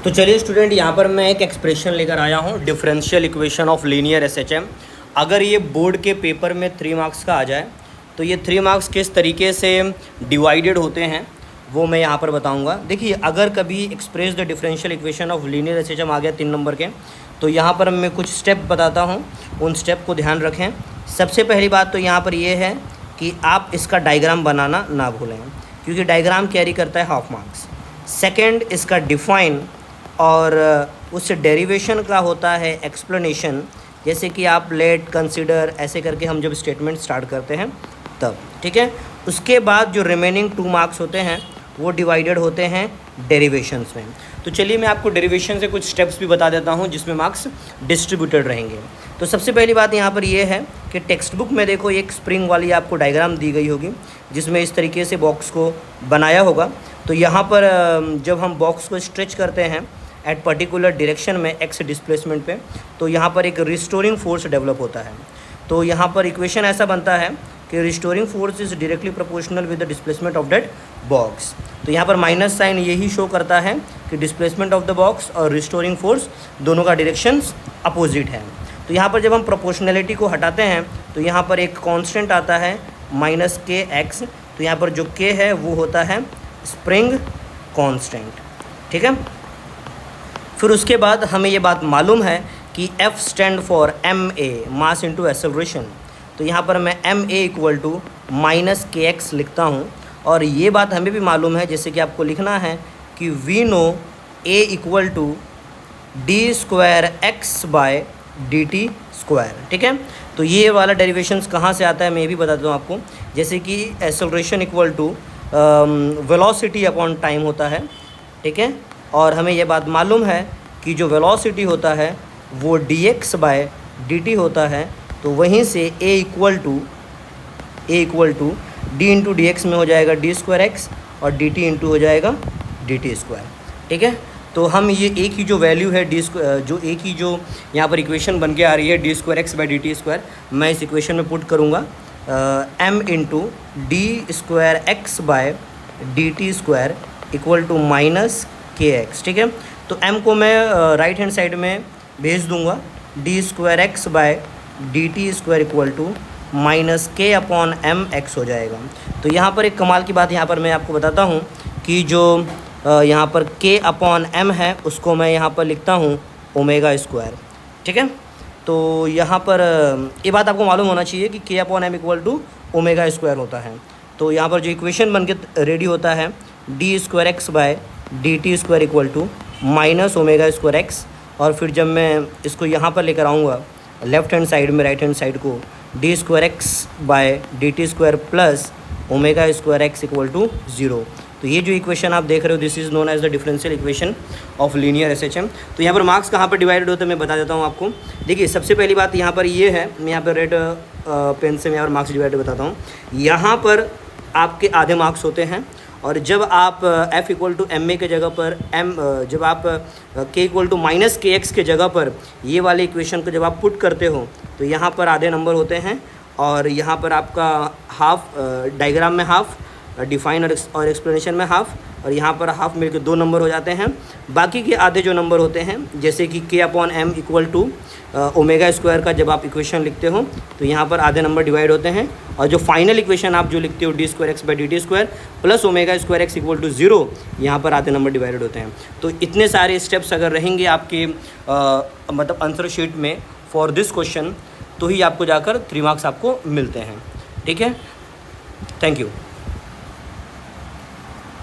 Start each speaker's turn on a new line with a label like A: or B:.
A: तो चलिए स्टूडेंट, यहाँ पर मैं एक एक्सप्रेशन लेकर आया हूँ, differential equation of linear SHM. अगर ये बोर्ड के पेपर में 3 मार्क्स का आ जाए तो ये 3 मार्क्स किस तरीके से डिवाइडेड होते हैं वो मैं यहाँ पर बताऊँगा। देखिए, अगर कभी express the differential equation of linear SHM आ गया 3 नंबर के, तो यहाँ पर मैं कुछ स्टेप बताता हूँ, उन स्टेप को ध्यान रखें। सबसे पहली बात तो यहाँ पर ये है कि आप इसका डायग्राम बनाना ना भूलें, क्योंकि डायग्राम कैरी करता है हाफ मार्क्स। सेकेंड, इसका डिफाइन और उस डेरिवेशन का होता है एक्सप्लेनेशन, जैसे कि आप लेट, कंसिडर, ऐसे करके हम जब स्टेटमेंट स्टार्ट करते हैं तब, ठीक है। उसके बाद जो रिमेनिंग 2 मार्क्स होते हैं वो डिवाइडेड होते हैं डेरिवेशंस में। तो चलिए मैं आपको डेरिवेशन से कुछ स्टेप्स भी बता देता हूँ जिसमें मार्क्स डिस्ट्रीब्यूटेड रहेंगे। तो सबसे पहली बात यहाँ पर ये है कि टेक्स्ट बुक में देखो एक स्प्रिंग वाली आपको डायग्राम दी गई होगी जिसमें इस तरीके से बॉक्स को बनाया होगा। तो यहाँ पर जब हम बॉक्स को स्ट्रेच करते हैं एट पर्टिकुलर डायरेक्शन में एक्स डिस्प्लेसमेंट पे, तो यहाँ पर एक रिस्टोरिंग फोर्स डेवलप होता है। तो यहाँ पर इक्वेशन ऐसा बनता है कि restoring force is directly proportional with the displacement of that box. तो यहाँ पर माइनस साइन यही शो करता है कि डिस्प्लेसमेंट ऑफ द बॉक्स और रिस्टोरिंग फोर्स दोनों का डायरेक्शंस अपोजिट है। तो यहाँ पर जब हम प्रोपोर्शनलिटी को हटाते हैं तो यहाँ पर एक कांस्टेंट आता है -kx। तो यहाँ पर जो k है वो होता है स्प्रिंग कांस्टेंट, ठीक है। फिर उसके बाद हमें ये बात मालूम है कि F stand for ma, mass into acceleration. तो यहाँ पर मैं ma = -kx लिखता हूँ। और ये बात हमें भी मालूम है, जैसे कि आपको लिखना है कि वी नो a = d²x/dt², ठीक है। तो ये वाला डेरिवेशंस कहाँ से आता है मैं ये भी बताता हूँ आपको। जैसे कि एक्सेलरेशन = वेलोसिटी अपॉन टाइम होता है, ठीक है। और हमें ये बात मालूम है कि जो वेलोसिटी होता है वो dx/dt होता है। तो वहीं से a = d इंटू dx में हो जाएगा d²x और dt इंटू हो जाएगा dt², ठीक है। तो हम ये एक ही जो वैल्यू है जो एक ही जो यहाँ पर इक्वेशन बन के आ रही है d²x/dt², मैं इस इक्वेशन में पुट करूँगा m इंटू d²x/dt² = -kx, ठीक है। तो m को मैं राइट हैंड साइड में भेज दूंगा, d²x/dt² = -k/mx हो जाएगा। तो यहाँ पर एक कमाल की बात यहाँ पर मैं आपको बताता हूँ कि जो यहाँ पर k/m है उसको मैं यहाँ पर लिखता हूँ ω², ठीक है। तो यहाँ पर ये बात आपको मालूम होना चाहिए कि k/m = ω² होता है। तो यहाँ पर जो इक्वेशन बन के रेडी होता है d²x/dt² = -ω²x। और फिर जब मैं इसको यहाँ पर लेकर आऊँगा लेफ़्ट हैंड साइड में, राइट हैंड साइड को d²x/dt² प्लस ω²x = 0। तो ये जो इक्वेशन आप देख रहे हो this is known as the differential equation of linear SHM. तो यहाँ पर मार्क्स कहाँ पर डिवाइडेड होते हैं मैं बता देता हूँ आपको। देखिए, सबसे पहली बात यहाँ पर ये है, मैं यहाँ पर रेड पेन से मैं यहाँ पर मार्क्स डिवाइडेड बताता हूँ। यहाँ पर आपके आधे मार्क्स होते हैं, और जब आप f = ma के जगह पर जब आप k = -kx के जगह पर ये वाले इक्वेशन को जब आप पुट करते हो तो यहाँ पर आधे नंबर होते हैं, और यहाँ पर आपका हाफ डायग्राम में हाफ, डिफाइन और एक्सप्लेनेशन में हाफ, और यहाँ पर हाफ मिलकर 2 नंबर हो जाते हैं। बाकी के आधे जो नंबर होते हैं, जैसे कि k/m = ω² का जब आप इक्वेशन लिखते हो तो यहाँ पर आधे नंबर डिवाइड होते हैं, और जो फाइनल इक्वेशन आप जो लिखते हो d²x/dt² प्लस ω²x = 0, यहाँ पर आधे नंबर डिवाइडेड होते हैं। तो इतने सारे स्टेप्स अगर रहेंगे आपके मतलब आंसर शीट में फॉर दिस क्वेश्चन, तो ही आपको जाकर 3 मार्क्स आपको मिलते हैं, ठीक है। Thank you.